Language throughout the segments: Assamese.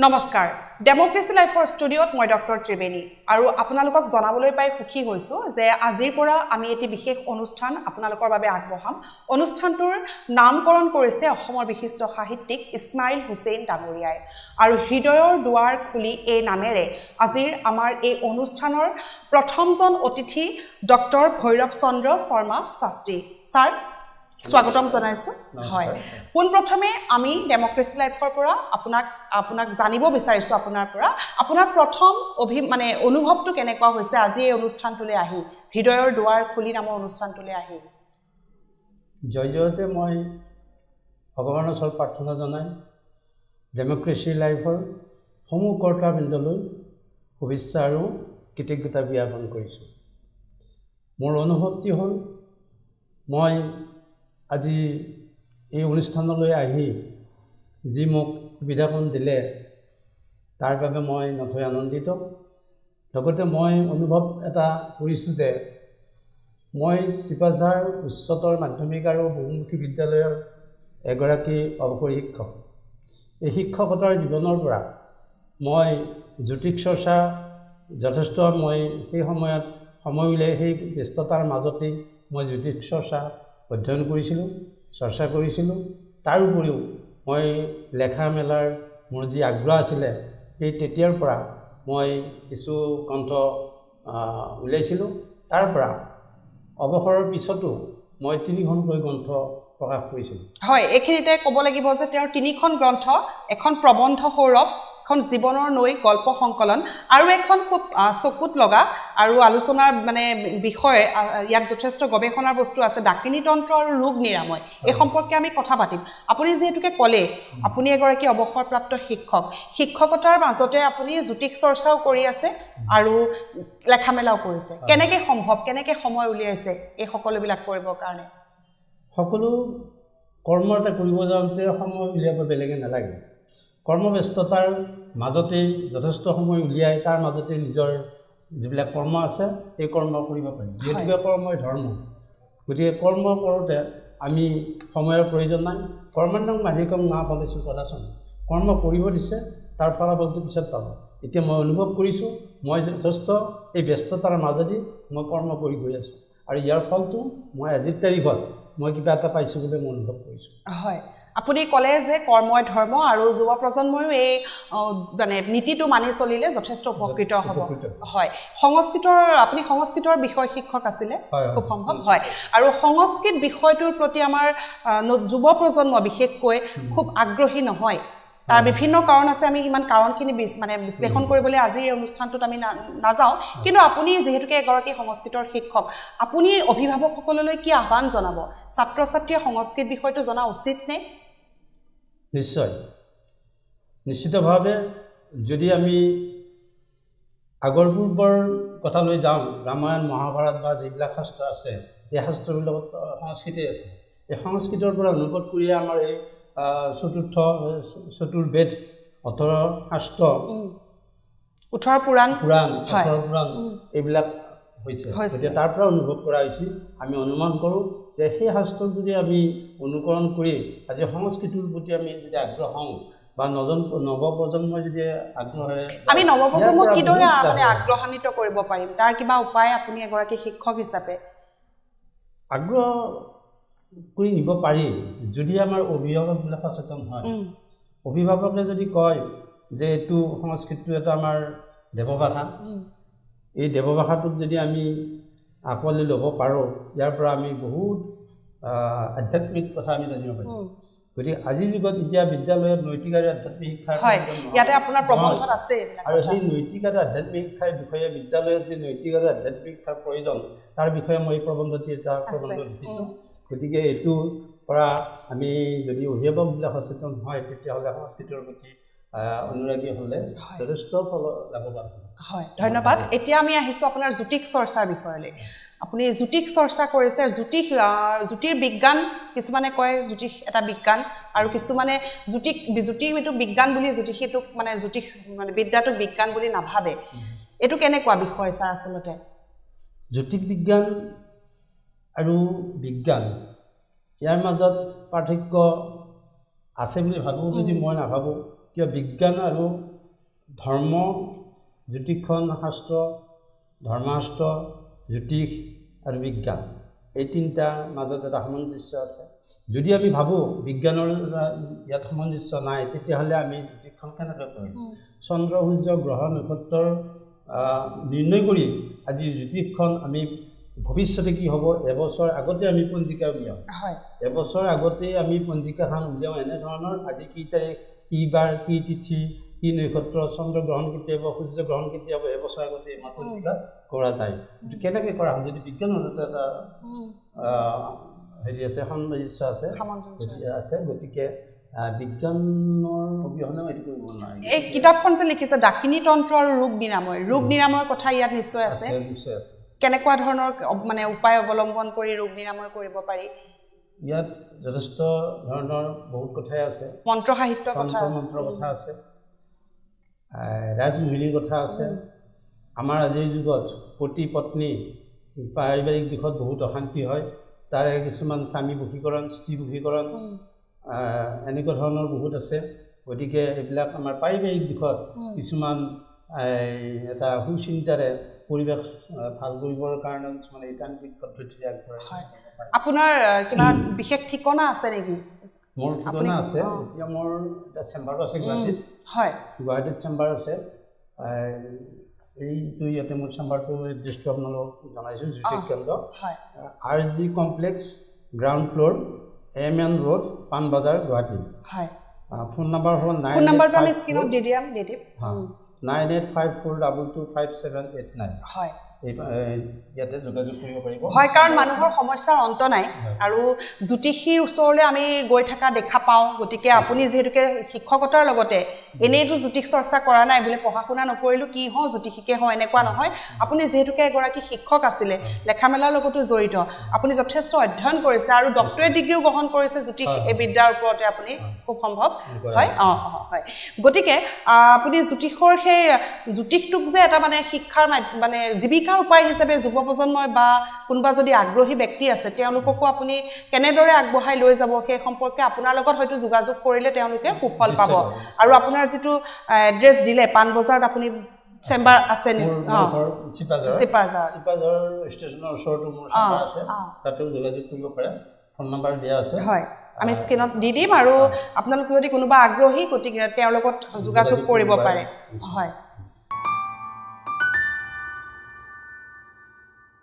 নমস্কাৰ ডেমোক্ৰেসি লাইফৰ ষ্টুডিঅত মই ডক্টৰ ত্ৰিবেণী আৰু আপোনালোকক জনাবলৈ পাই সুখী হৈছো যে আজিৰ পৰা আমি এটি বিশেষ অনুষ্ঠান আপোনালোকৰ বাবে আগবঢ়াম অনুষ্ঠানটোৰ নামকৰণ কৰিছে অসমৰ বিশিষ্ট সাহিত্যিক ইছমাইল হুছেইন ডাঙৰীয়াই আৰু হৃদয়ৰ দুৱাৰ খুলি এই নামেৰে আজিৰ আমাৰ এই অনুষ্ঠানৰ প্ৰথমজন অতিথি ডক্টৰ ভৈৰৱ চন্দ্ৰ শৰ্মা শাস্ত্ৰী স্যাৰ স্বাগতম জনাইছো হয় পোন প্ৰথমে আমি ডেমোক্ৰেসি লাইফৰ পৰা আপোনাক জানিব বিচাৰিছো আপোনাৰ প্ৰথম অনুভৱটো কেনেকুৱা হৈছে আজি এই অনুষ্ঠানটোলৈ আহি হৃদয়ৰ দুৱাৰ খুলি নামৰ অনুষ্ঠানটোলৈ আহি জয়তে মই ভগৱানৰ ওচৰত প্ৰাৰ্থনা জনাই ডেমোক্ৰেসি লাইফৰ সমূহ কৰ্তাবৃন্দলৈ শুভেচ্ছা আৰু কৃতজ্ঞতা জ্ঞাপন কৰিছো মোৰ অনুভৱটি হ'ল মই আজি এই অনুষ্ঠানলৈ আহি যি মোক সুবিধাকণ দিলে তাৰ বাবে মই নথৈ আনন্দিত লগতে মই অনুভৱ এটা কৰিছোঁ যে মই চিপাঝাৰ উচ্চতৰ মাধ্যমিক আৰু বহুমুখী বিদ্যালয়ৰ এগৰাকী অৱসৰী শিক্ষক এই শিক্ষকতাৰ জীৱনৰ পৰা মই জ্যোতিষ চৰ্চা যথেষ্ট মই সেই সময়ত সময় উলিয়াই সেই ব্যস্ততাৰ মাজতেই মই জ্যোতিষ চৰ্চা অধ্যয়ন কৰিছিলোঁ চৰ্চা কৰিছিলোঁ তাৰ উপৰিও মই লেখা মেলাৰ মোৰ যি আগ্ৰহ আছিলে সেই তেতিয়াৰ পৰা মই কিছু গ্ৰন্থ উলিয়াইছিলোঁ তাৰ পৰা অৱসৰৰ পিছতো মই 3খনকৈ গ্ৰন্থ প্ৰকাশ কৰিছিলোঁ হয় এইখিনিতে ক'ব লাগিব যে তেওঁৰ 3খন গ্ৰন্থ এখন প্ৰবন্ধ সৌৰভ এখন জীৱনৰ নৈ গল্প সংকলন আৰু এখন খুব চকুত লগা আৰু আলোচনাৰ বিষয় ইয়াত যথেষ্ট গৱেষণাৰ বস্তু আছে ডাকিনী তন্ত্ৰ আৰু ৰোগ নিৰাময় এই সম্পৰ্কে আমি কথা পাতিম আপুনি যেহেতুকে ক'লে আপুনি এগৰাকী অৱসৰপ্ৰাপ্ত শিক্ষকতাৰ মাজতে আপুনি জ্যোতিষ চৰ্চাও কৰি আছে আৰু লেখা মেলাও কৰিছে কেনেকৈ সময় উলিয়াইছে এই সকলোবিলাক কৰিবৰ কাৰণে সকলো কৰ্ম এটা কৰিব যাওঁতে সময় উলিয়াব বেলেগে নালাগে কৰ্মব্যস্ততাৰ মাজতেই যথেষ্ট সময় উলিয়াই তাৰ মাজতে নিজৰ যিবিলাক কৰ্ম আছে এই কৰ্ম কৰিব পাৰি যিহেতুকে কৰ্মই ধৰ্ম গতিকে কৰ্ম কৰোঁতে আমি সময়ৰ প্ৰয়োজন নাই কৰ্মান্নং মাধিকং মা ফলেষু কদাচন কৰ্ম কৰিব দিছে তাৰ ফলাফলটো পিছত পাব এতিয়া মই অনুভৱ কৰিছোঁ মই যথেষ্ট এই ব্যস্ততাৰ মাজেদি মই কৰ্ম কৰি গৈ আছোঁ আৰু ইয়াৰ ফলটো মই আজিৰ তাৰিখত মই কিবা এটা পাইছোঁ বুলি মই অনুভৱ কৰিছোঁ হয় আপুনি ক'লে যে কৰ্মই ধৰ্ম আৰু যুৱ প্ৰজন্ময়ো এই নীতিটো মানি চলিলে যথেষ্ট উপকৃত হ'ব হয় আপুনি সংস্কৃতৰ বিষয় শিক্ষক আছিলে খুব সম্ভৱ হয় আৰু সংস্কৃত বিষয়টোৰ প্ৰতি আমাৰ যুৱ প্ৰজন্ম বিশেষকৈ খুব আগ্ৰহী নহয় তাৰ বিভিন্ন কাৰণ আছে আমি ইমান কাৰণখিনি বিশ্লেষণ কৰিবলৈ আজিৰ এই অনুষ্ঠানটোত আমি নাযাওঁ কিন্তু আপুনি যেহেতুকে এগৰাকী সংস্কৃতৰ শিক্ষক আপুনি অভিভাৱকসকললৈ কি আহ্বান জনাব ছাত্ৰ ছাত্ৰীয়ে সংস্কৃত বিষয়টো জনা উচিত নে নিশ্চিতভাৱে যদি আমি আগৰ পূৰ্বৰ কথালৈ যাওঁ ৰামায়ণ মহাভাৰত বা যিবিলাক শাস্ত্ৰ আছে এই শাস্ত্ৰবিলাকত সংস্কৃতেই আছে এই সংস্কৃতৰ পৰা অনুবাদ কৰিয়ে আমাৰ এই চতুৰ্বেদ 18 শাস্ত্ৰ 18 পুৰাণ এইবিলাক হৈছে গতিকে তাৰ পৰা অনুভৱ কৰা হৈছে আমি অনুমান কৰোঁ যে সেই শাস্ত্ৰক যদি আমি অনুকৰণ কৰি আজি সংস্কৃতিৰ প্ৰতি আমি যদি আগ্ৰহ হওঁ বা নৱপ্ৰজন্মই যদি আগ্ৰহেৰে আমি নৱপ্ৰজন্মক কিদৰে আগ্ৰহান্বিত কৰিব পাৰিম তাৰ কিবা উপায় আপুনি এগৰাকী শিক্ষক হিচাপে আগ্ৰহ কৰি নিব পাৰি যদি আমাৰ অভিভাৱকবিলাক সচেতন হয় অভিভাৱকে যদি কয় যে এইটো সংস্কৃতিটো এটা আমাৰ দেৱভাষা এই দেৱভাষাটোক যদি আমি আঁকোৱালি ল'ব পাৰোঁ ইয়াৰ পৰা আমি বহুত আধ্যাত্মিক কথা আমি জানিব পাৰিম গতিকে আজিৰ যুগত এতিয়া বিদ্যালয়ত নৈতিক আৰু আধ্যাত্মিক শিক্ষাৰ আৰু সেই নৈতিক আৰু আধ্যাত্মিক শিক্ষাৰ বিষয়ে বিদ্যালয়ত যি নৈতিক আৰু আধ্যাত্মিক শিক্ষাৰ প্ৰয়োজন তাৰ বিষয়ে মই এই প্ৰবন্ধটি এটা প্ৰবন্ধ লিখিছোঁ গতিকে এইটোৰ পৰা আমি যদি অভিভাৱকবিলাক সচেতন হয় তেতিয়াহ'লে সংস্কৃতিৰ প্ৰতি অনুৰাগী হ'লে যথেষ্ট লাভৱান হয় ধন্যবাদ এতিয়া আমি আহিছোঁ আপোনাৰ জ্যোতিষ চৰ্চাৰ বিষয়লৈ আপুনি জ্যোতিষ চৰ্চা কৰিছে জ্যোতিৰ বিজ্ঞান কিছুমানে কয় জ্যোতিষ এটা বিজ্ঞান আৰু কিছুমানে জ্যোতিষটো বিজ্ঞান বুলি জ্যোতিষটোক জ্যোতিষ বিদ্যাটোক বিজ্ঞান বুলি নাভাবে এইটো কেনেকুৱা বিষয় ছাৰ আচলতে জ্যোতিষ বিজ্ঞান আৰু বিজ্ঞান ইয়াৰ মাজত পাৰ্থক্য আছে বুলি ভাবোঁ যদি মই নাভাবোঁ কিয় বিজ্ঞান আৰু ধৰ্ম জ্যোতিষখন শাস্ত্ৰ ধৰ্মশাস্ত্ৰ জ্যোতিষ আৰু বিজ্ঞান এই তিনিটা মাজত এটা সামঞ্জস্য আছে যদি আমি ভাবোঁ বিজ্ঞানৰ ইয়াত সামঞ্জস্য নাই তেতিয়াহ'লে আমি জ্যোতিষখন কেনেকৈ কৰিম চন্দ্ৰ সূৰ্য গ্ৰহ নক্ষত্ৰৰ নিৰ্ণয় কৰি আজি জ্যোতিষখন আমি ভৱিষ্যতে কি হ'ব এবছৰ আগতে আমি পঞ্জিকা উলিয়াওঁ এবছৰ আগতে আমি পঞ্জিকাখন উলিয়াওঁ এনেধৰণৰ আজি কি তাৰিখ কি বাৰ কি তিথি কি নক্ষত্ৰ চন্দ্ৰ গ্ৰহণ কেতিয়া হ'ব সূৰ্য গ্ৰহণ কেতিয়া হ'ব এবছৰ আগতে আমাৰ পঞ্জিকা কৰা যায় কিন্তু কেনেকৈ কৰা হয় যদি বিজ্ঞানৰ এটা হেৰি আছে সামঞ্জস্য আছে গতিকে বিজ্ঞানৰ অবিহনে এইটো কৰিব নোৱাৰি এই কিতাপখন যে লিখিছে ডাকিনী তন্ত্ৰ আৰু ৰোগ নিৰাময়ৰ কথা ইয়াত নিশ্চয় আছে কেনেকুৱা ধৰণৰ মানে উপায় অৱলম্বন কৰি ৰোগ নিৰাময় কৰিব পাৰি ইয়াত যথেষ্ট ধৰণৰ বহুত কথাই আছে মন্ত্ৰ সাহিত্যৰ কথা আছে ৰাজমোহিনীৰ কথা আছে আমাৰ আজিৰ যুগত পতি পত্নী পাৰিবাৰিক দিশত বহুত অশান্তি হয় তাৰে কিছুমান স্বামী বশীকৰণ স্ত্ৰী বশীকৰণ এনেকুৱা ধৰণৰ বহুত আছে গতিকে এইবিলাক আমাৰ পাৰিবাৰিক দিশত কিছুমান এটা সুচিন্তাৰে পৰিৱেশ ভাল কৰিবৰ কাৰণে কিছুমান এই তান্ত্ৰিক পদ্ধতি আগবঢ়ায় আপোনাৰ কিবা বিশেষ ঠিকনা আছে নেকি মোৰ ঠিকনা আছে এতিয়া মোৰ এটা চেম্বাৰ আছে গুৱাহাটীত চেম্বাৰ আছে এইটো ইয়াতে মোৰ চেম্বাৰটো এড্ৰেছটো আপোনালোকক জনাইছোঁ জ্যোতিষ কেন্দ্ৰ RG complex ground floor MN road Panbazar Guwahati phone number হ'ল 9854225789 ইয়াতে যোগাযোগ কৰিব পাৰিব হয় কাৰণ মানুহৰ সমস্যাৰ অন্ত নাই আৰু জ্যোতিষীৰ ওচৰলৈ আমি গৈ থকা দেখা পাওঁ গতিকে আপুনি যিহেতুকে শিক্ষকতাৰ লগতে এনেইতো জ্যোতিষ চৰ্চা কৰা নাই বোলে পঢ়া শুনা নকৰিলোঁ কি হওঁ জ্যোতিষীকে হওঁ এনেকুৱা নহয় আপুনি যিহেতুকে এগৰাকী শিক্ষক আছিলে লেখা মেলাৰ লগতো জড়িত আপুনি যথেষ্ট অধ্যয়ন কৰিছে আৰু ডক্টৰেট ডিগ্ৰীও গ্ৰহণ কৰিছে জ্যোতিষ বিদ্যাৰ ওপৰতে আপুনি খুব সম্ভৱ হয় হয় গতিকে আপুনি জ্যোতিষৰ সেই জ্যোতিষটোক যে এটা মানে শিক্ষাৰ মানে জীৱিকা উপায় হিচাপে যুৱ প্ৰজন্মই বা কোনোবা যদি আগ্ৰহী ব্যক্তি আছে তেওঁলোককো আপুনি কেনেদৰে আগবঢ়াই লৈ যাব সেই সম্পৰ্কে আপোনাৰ লগত হয়তো যোগাযোগ কৰিলে তেওঁলোকে সুফল পাব আৰু আপোনাৰ যিটো এড্ৰেছ দিলে পাণবজাৰত আপুনি চেম্বাৰ আছে চিপাঝাৰ ষ্টেচনৰ ওচৰতো মোৰ চেম্বাৰ আছে তাতেও যোগাযোগ কৰিব পাৰে ফোন নম্বৰ দিয়া আছে হয় আমি স্ক্ৰীনত দি দিম আৰু আপোনালোক যদি কোনোবা আগ্ৰহী গতিকে তেওঁৰ লগত যোগাযোগ কৰিব পাৰে হয়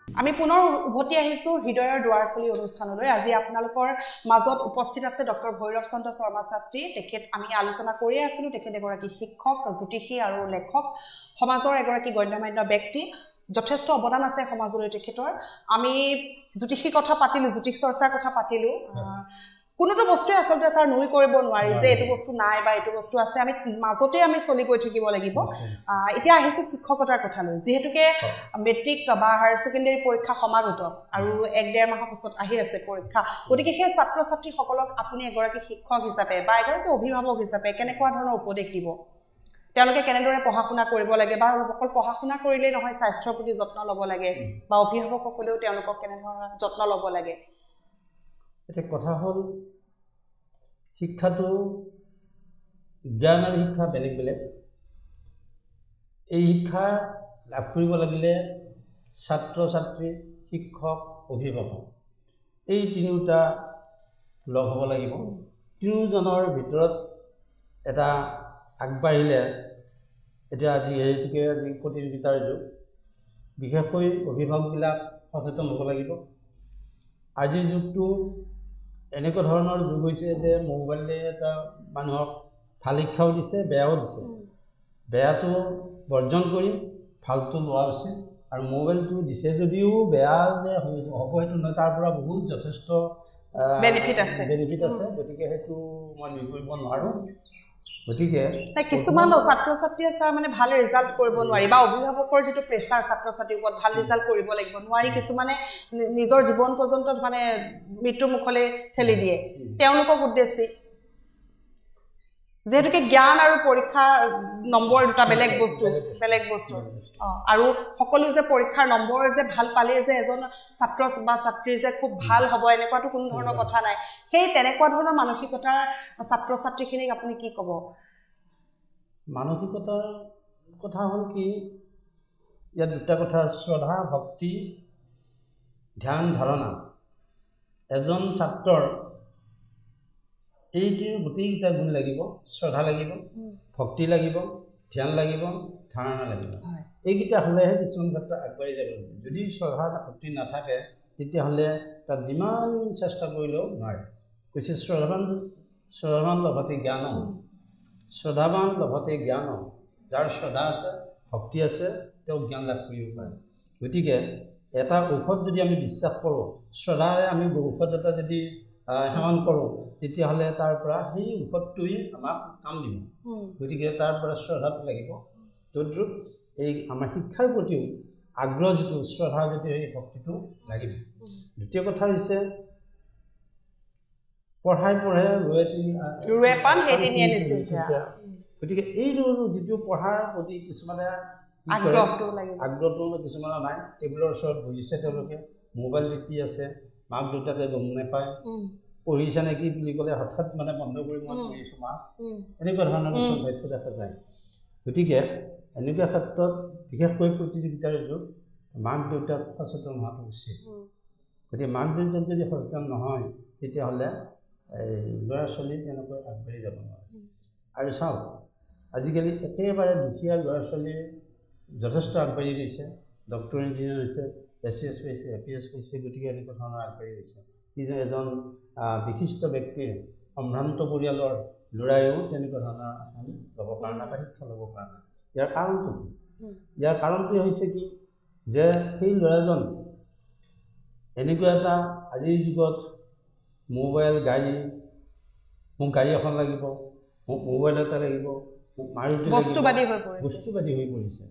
আমি পুনৰ উভতি আহিছোঁ হৃদয়ৰ দুৱাৰখুলি অনুষ্ঠানলৈ আজি আপোনালোকৰ মাজত উপস্থিত আছে ডক্টৰ ভৈৰৱ চন্দ্ৰ শৰ্মা শাস্ত্ৰী তেখেত আমি আলোচনা কৰিয়ে আছিলোঁ তেখেত এগৰাকী শিক্ষক জ্যোতিষী আৰু লেখক সমাজৰ এগৰাকী গণ্যমান্য ব্যক্তি যথেষ্ট অৱদান আছে সমাজলৈ তেখেতৰ আমি জ্যোতিষীৰ কথা পাতিলোঁ জ্যোতিষ চৰ্চাৰ কথা পাতিলোঁ কোনোটো বস্তুৱে আচলতে ছাৰ নুই কৰিব নোৱাৰি যে এইটো বস্তু নাই বা এইটো বস্তু আছে আমি মাজতে আমি চলি গৈ থাকিব লাগিব এতিয়া আহিছোঁ শিক্ষকতাৰ কথালৈ যিহেতুকে মেট্ৰিক বা হায়াৰ ছেকেণ্ডেৰী পৰীক্ষা সমাগত আৰু 1-1.5 মাহৰ পিছত আহি আছে পৰীক্ষা গতিকে সেই ছাত্ৰ ছাত্ৰীসকলক আপুনি এগৰাকী শিক্ষক হিচাপে বা এগৰাকী অভিভাৱক হিচাপে কেনেকুৱা ধৰণৰ উপদেশ দিব তেওঁলোকে কেনেদৰে পঢ়া শুনা কৰিব লাগে বা অকল পঢ়া শুনা কৰিলেই নহয় স্বাস্থ্যৰ প্ৰতি যত্ন ল'ব লাগে বা অভিভাৱকসকলেও তেওঁলোকক কেনেধৰণৰ যত্ন ল'ব লাগে এটা কথা হ'ল শিক্ষাটো জ্ঞান আৰু শিক্ষা বেলেগ বেলেগ এই শিক্ষা লাভ কৰিব লাগিলে ছাত্ৰ ছাত্ৰী শিক্ষক অভিভাৱক এই তিনিওটা লগ হ'ব লাগিব তিনিওজনৰ ভিতৰত এটা আগবাঢ়িলে এতিয়া আজি এইটোকে আজি প্ৰতিযোগিতাৰ যুগ বিশেষকৈ অভিভাৱকবিলাক সচেতন হ'ব লাগিব আজিৰ যুগটো এনেকুৱা ধৰণৰ যুগ হৈছে যে মোবাইলে এটা মানুহক ভাল শিক্ষাও দিছে বেয়াও দিছে বেয়াটো বৰ্জন কৰি ভালটো লোৱা উচিত আৰু মোবাইলটো দিছে যদিও বেয়া যে হ'ব সেইটো নহয় তাৰ পৰা বহুত যথেষ্ট বেনিফিট আছে গতিকে সেইটো মই নি কৰিব নোৱাৰোঁ গতিকে কিছুমান ছাত্ৰ ছাত্ৰীয়ে ছাৰ মানে ভাল ৰিজাল্ট কৰিব নোৱাৰি বা অভিভাৱকৰ যিটো প্ৰেছাৰ ছাত্ৰ ছাত্ৰীৰ ওপৰত ভাল ৰিজাল্ট কৰিব লাগিব নোৱাৰি কিছুমানে নিজৰ জীৱন পৰ্যন্ত মানে মৃত্যু মুখলৈ ঠেলি দিয়ে তেওঁলোকক উদ্দেশ্যি যেহেতুকে জ্ঞান আৰু পৰীক্ষা নম্বৰ দুটা বেলেগ বস্তু আৰু সকলো যে পৰীক্ষাৰ নম্বৰ যে ভাল পালে যে এজন ছাত্ৰ বা ছাত্ৰী যে খুব ভাল হ'ব এনেকুৱাটো কোনো ধৰণৰ কথা নাই সেই তেনেকুৱা ধৰণৰ মানসিকতাৰ ছাত্ৰ ছাত্ৰীখিনিক আপুনি কি ক'ব মানসিকতাৰ কথা হ'ল কি ইয়াত দুটা কথা শ্ৰদ্ধা ভক্তি ধ্যান ধাৰণা এজন ছাত্ৰৰ এইটোৰ গোটেইকেইটা গুণ লাগিব শ্ৰদ্ধা লাগিব ভক্তি লাগিব ধ্যান লাগিব ধাৰণা লাগিব এইকেইটা হ'লেহে কিছুমান ক্ষেত্ৰত আগবাঢ়ি যাব লাগিব যদি শ্ৰদ্ধা ভক্তি নাথাকে তেতিয়াহ'লে তাত যিমান চেষ্টা কৰিলেও নোৱাৰে কৈছে শ্ৰদ্ধাৱান লভতে জ্ঞান শ্ৰদ্ধাৱান লভতে জ্ঞান যাৰ শ্ৰদ্ধা আছে ভক্তি আছে তেওঁ জ্ঞান লাভ কৰিব পাৰে গতিকে এটা ঔষধ যদি আমি বিশ্বাস কৰোঁ শ্ৰদ্ধাৰে আমি ঔষধ এটা যদি সেৱন কৰোঁ তেতিয়াহ'লে তাৰ পৰা সেই ঔষধটোৱে আমাক কাম দিব গতিকে তাৰ পৰা শ্ৰদ্ধাটো লাগিব তদ্ৰূপ এই আমাৰ শিক্ষাৰ প্ৰতিও আগ্ৰহ যিটো শ্ৰদ্ধা যিটো সেই ভক্তিটো লাগিব দ্বিতীয় কথা হৈছে পঢ়াই পঢ়ে ৰুৱে পাণ সেই তিনিয়ে নিশ্চিত গতিকে এই যিটো পঢ়াৰ প্ৰতি কিছুমানে আগ্ৰহটো কিছুমানৰ নাই টেবুলৰ ওচৰত বহিছে তেওঁলোকে মোবাইল টিপি আছে মাক দেউতাকে গম নাপায় পঢ়িছে নেকি বুলি ক'লে হঠাৎ মানে বন্ধ কৰি মই পঢ়িছোঁ মা এনেকুৱা ধৰণৰ কিছুমান দৃশ্য দেখা যায় গতিকে এনেকুৱা ক্ষেত্ৰত বিশেষকৈ প্ৰতিযোগিতাৰ যুগ মাক দেউতাক সচেতন হোৱাটো উচিত গতিকে মাক দেউতাক যদি সচেতন নহয় তেতিয়াহ'লে এই ল'ৰা ছোৱালী তেনেকৈ আগবাঢ়ি যাব নোৱাৰে আৰু চাওক আজিকালি একেবাৰে দুখীয়া ল'ৰা ছোৱালীৰ যথেষ্ট আগবাঢ়ি গৈছে ডক্টৰ ইঞ্জিনিয়াৰ হৈছে SCS পাইছে APS পাইছে গতিকে এনেকুৱা ধৰণৰ আগবাঢ়ি গৈছে কিন্তু এজন বিশিষ্ট ব্যক্তিৰ সম্ভ্ৰান্ত পৰিয়ালৰ ল'ৰাইও তেনেকুৱা ধৰণৰ আসন ল'ব পৰা নাই বা শিক্ষা ল'ব পৰা নাই ইয়াৰ কাৰণটো কি ইয়াৰ কাৰণটো হৈছে কি যে সেই ল'ৰাজন এনেকুৱা এটা আজিৰ যুগত মোবাইল গাড়ী মোক গাড়ী এখন লাগিব মোক মোবাইল এটা লাগিব মোক মাৰুতি বস্তুবাদী হৈ পৰিছে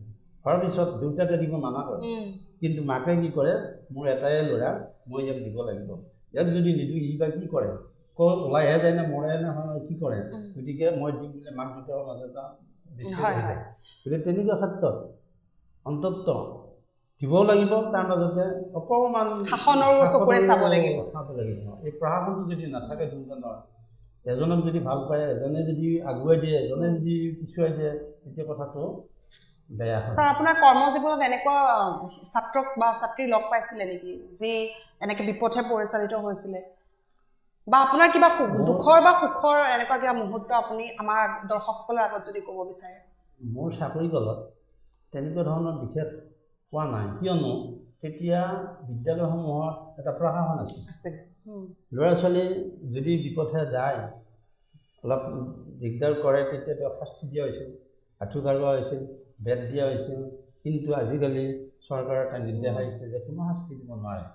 হোৱাৰ পিছত দেউতাকে দিব মানা কৰে কিন্তু মাকে কি কৰে মোৰ এটাই ল'ৰা মই ইয়াক দিব লাগিব ইয়াক যদি নিদিওঁ ই বা কি কৰে ওলাইহে যায় নে মৰে নে কি কৰে গতিকে মই দিম বুলি মাক দেউতাকৰ মাজত এটা বিশ্বাস হৈ যায় গতিকে তেনেকুৱা ক্ষেত্ৰত অন্তত দিবও লাগিব তাৰ মাজতে অকণমান শাসনৰো চকুৰে চাব লাগিব এই প্ৰশাসনটো যদি নাথাকে দুজনৰ এজনক যদি ভাল পায় এজনে যদি আগুৱাই দিয়ে এজনে যদি পিছুৱাই দিয়ে তেতিয়া কথাটো বেয়া হয় ছাৰ আপোনাৰ কৰ্মজীৱনত এনেকুৱা ছাত্ৰক বা ছাত্ৰী লগ পাইছিলে নেকি যি এনেকৈ বিপথে পৰিচালিত হৈছিলে বা আপোনাৰ কিবা দুখৰ বা সুখৰ এনেকুৱা কিবা মুহূৰ্ত আপুনি আমাৰ দৰ্শকসকলৰ আগত যদি ক'ব বিচাৰে মোৰ চাকৰি কালত তেনেকুৱা ধৰণৰ বিশেষ পোৱা নাই কিয়নো তেতিয়া বিদ্যালয়সমূহত এটা প্ৰশাসন আছিল ল'ৰা ছোৱালী যদি বিপথে যায় অলপ দিগদাৰ কৰে তেতিয়া তেওঁ শাস্তি দিয়া হৈছিল আঁঠু কাঢ়োৱা হৈছিল বেট দিয়া হৈছিল কিন্তু আজিকালি চৰকাৰৰ এটা নিৰ্দেশ আহিছে যে কোনো শাস্তি দিব নোৱাৰে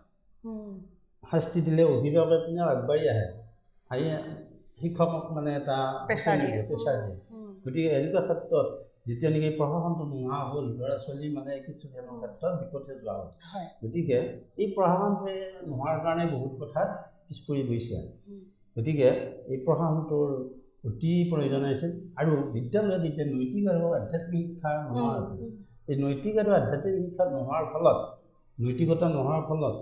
শাস্তি দিলে অভিভাৱকে পিনে আগবাঢ়ি আহে শিক্ষকক মানে এটা প্ৰেছাৰ দিয়ে গতিকে এনেকুৱা ক্ষেত্ৰত যেতিয়া নেকি প্ৰশাসনটো নোহোৱা হ'ল ল'ৰা ছোৱালী মানে কিছু ক্ষেত্ৰত বিপথে যোৱা হ'ল গতিকে এই প্ৰশাসনটোৱে নোহোৱাৰ কাৰণে বহুত কথাত পিছ পৰি গৈছে গতিকে এই প্ৰশাসনটোৰ অতি প্ৰয়োজন আছিল আৰু বিদ্যালয়ত এতিয়া নৈতিক আৰু আধ্যাত্মিক শিক্ষা নোহোৱা এই নৈতিক আৰু আধ্যাত্মিক শিক্ষা নোহোৱাৰ ফলত নৈতিকতা নোহোৱাৰ ফলত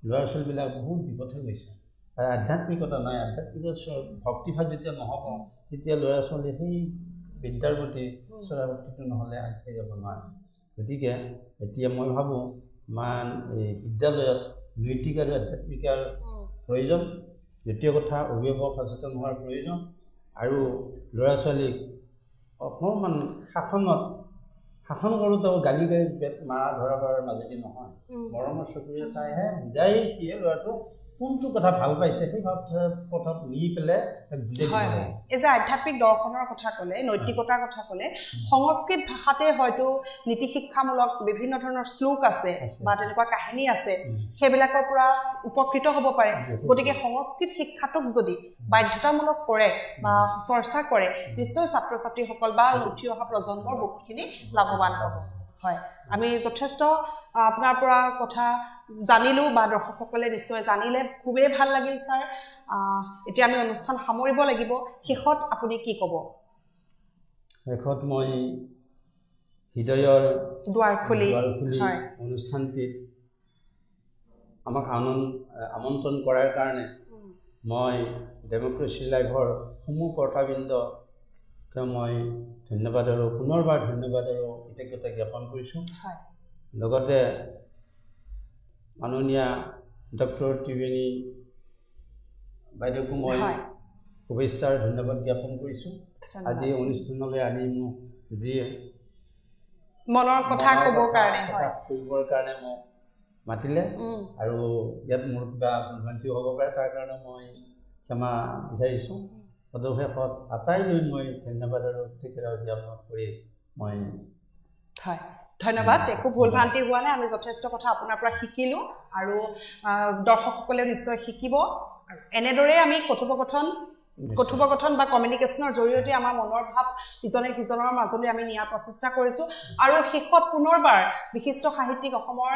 ল'ৰা ছোৱালীবিলাক বহুত বিপথে গৈছে আৰু আধ্যাত্মিকতা নাই আধ্যাত্মিকতা ভক্তিভাৱ যেতিয়া নহ'ব তেতিয়া ল'ৰা ছোৱালী সেই বিদ্যাৰ প্ৰতি চৰা ভক্তিটো নহ'লে আগবাঢ়ি যাব নোৱাৰে গতিকে এতিয়া মই ভাবোঁ এই বিদ্যালয়ত নৈতিক আৰু আধ্যাত্মিকৰ প্ৰয়োজন দ্বিতীয় কথা অভিভাৱক সচেতন হোৱাৰ প্ৰয়োজন আৰু ল'ৰা ছোৱালীক অকণমান শাসন কৰোঁতেও গালি পেট মাৰা ধৰাৰ মাজেদি নহয় মৰমৰ চকুৰে চাইহে বুজাই দিয়ে ল'ৰাটো কোনটো কথা ভাল পাইছে সেই কথাত নি পেলাই এই যে আধ্যাত্মিক দৰ্শনৰ কথা ক'লে নৈতিকতাৰ কথা ক'লে সংস্কৃত ভাষাতে হয়তো নীতি শিক্ষামূলক বিভিন্ন ধৰণৰ শ্লোক আছে বা তেনেকুৱা কাহিনী আছে সেইবিলাকৰ পৰা উপকৃত হ'ব পাৰে গতিকে সংস্কৃত শিক্ষাটোক যদি বাধ্যতামূলক কৰে বা চৰ্চা কৰে নিশ্চয় ছাত্ৰ ছাত্ৰীসকল বা উঠি অহা প্ৰজন্মৰ বহুতখিনি লাভৱান হ'ব হয় আমি যথেষ্ট আপোনাৰ পৰা কথা জানিলোঁ বা দৰ্শকসকলে নিশ্চয় জানিলে খুবেই ভাল লাগিল ছাৰ এতিয়া আমি অনুষ্ঠান সামৰিব লাগিব শেষত আপুনি কি ক'ব শেষত মই হৃদয়ৰ দুৱাৰ খুলি অনুষ্ঠানটিত আমাক আমন্ত্ৰণ কৰাৰ কাৰণে মই ডেমক্ৰেচি লাইভৰ সমূহ কৰ্তাবৃন্দক মই ধন্যবাদ আৰু পুনৰবাৰ ধন্যবাদ আৰু কৃতজ্ঞতা জ্ঞাপন কৰিছোঁ লগতে মাননীয়া ডক্টৰ ত্ৰিবেণী বাইদেউকো মই শুভেচ্ছা আৰু ধন্যবাদ জ্ঞাপন কৰিছোঁ আজি অনুষ্ঠানলৈ আনি মোক যি মনৰ কথা ক'বৰ কাৰণে মোক মাতিলে আৰু ইয়াত মোৰ কিবা ভুলভ্ৰান্তি হ'ব পাৰে তাৰ কাৰণে মই ক্ষমা বিচাৰিছোঁ পদক্ষেপত আটাইলৈ মই ধন্যবাদ আৰু কৃতজ্ঞতা জ্ঞাপন কৰি মই ধন্যবাদ একো ভুলভ্ৰান্তি হোৱা নাই আমি যথেষ্ট কথা আপোনাৰ পৰা শিকিলোঁ আৰু দৰ্শকসকলে নিশ্চয় শিকিব আৰু এনেদৰে আমি কথোপকথন বা কমিউনিকেশ্যনৰ জৰিয়তে আমাৰ মনৰ ভাৱ ইজনে সিজনৰ মাজলৈ আমি নিয়াৰ প্ৰচেষ্টা কৰিছোঁ আৰু শেষত পুনৰবাৰ বিশিষ্ট সাহিত্যিক অসমৰ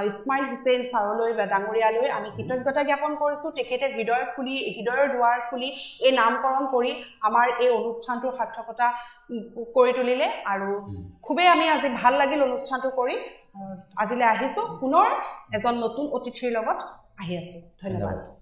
ইছমাইল হুছেইন ছাৰলৈ বা ডাঙৰীয়ালৈ আমি কৃতজ্ঞতা জ্ঞাপন কৰিছোঁ তেখেতে হৃদয়ৰ দুৱাৰ খুলি এই নামকৰণ কৰি আমাৰ এই অনুষ্ঠানটোৰ সাৰ্থকতা কৰি তুলিলে আৰু খুবেই আমি আজি ভাল লাগিল অনুষ্ঠানটো কৰি আজিলৈ আহিছোঁ পুনৰ এজন নতুন অতিথিৰ লগত আহি আছোঁ ধন্যবাদ